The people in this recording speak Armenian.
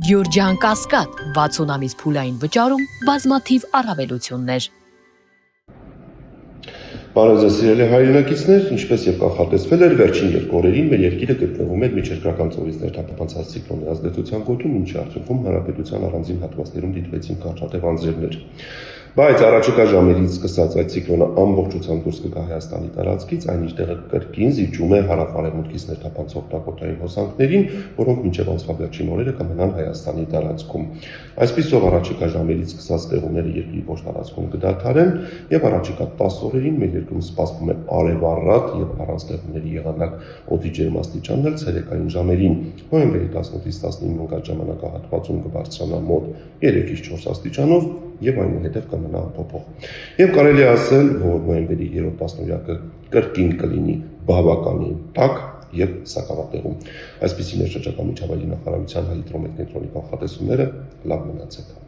Գյուրջան Կասկադ 60 ամիս փուլային վճարում բազմաթիվ առավելություններ։ Բարև ձեզ սիրելի հայրենակիցներ, ինչպես եւ կանխատեսվել էր, վերջին 2 օրերին մեր երկիրը գտնվում էր միջերկրական ծովից ներթափանցած ցիկլոնի ազդեցության գոտում, ինչի արդյունքում հանրապետության առանձին հատվածներում դիտվեցին կարճատև անձրևներ։ Բայց առաջիկա ժամերից սկսած այդ ցիկլոնը ամբողջությամբ դուրս կգա Հայաստանի տարածքից, այն իր տեղը կրկին զիջում է հարավ-արևմուտքից ներթափանցող տակոտային հոսանքներին, որոնք մինչև ամսվա վերջին օրերը կմնան Հայաստանի տարածքում։ Այսպիսով առաջիկա ժամերից սկսած տեղումները երկրի ոչ տարածքում կդադարեն եւ առաջիկա 10 օրերին մեր երկրում սպասվում է արևառատ եւ առանց տեղումների եղանակ օդի ջերմաստիճաններ ցերեկային ժամերին։ Նոյեմբերի 18-ից 19 ընկած ժամանակահատվածում կբարձրանա մոտ 3-ից 4 աստիճանով եւ այնուհետեւ կմնա անփոփոխ։ Եվ կարելի է ասել, որ նոյեմբերի 3-րդ տասնօրյակը կրկին կլինի բավականին տաք եւ սակավատեղում։ Այսպիսին է շրջակա միջավայրի նախարարության հիդրոմեթեորոլոգիական կանխատեսումները, լավ մնացեք։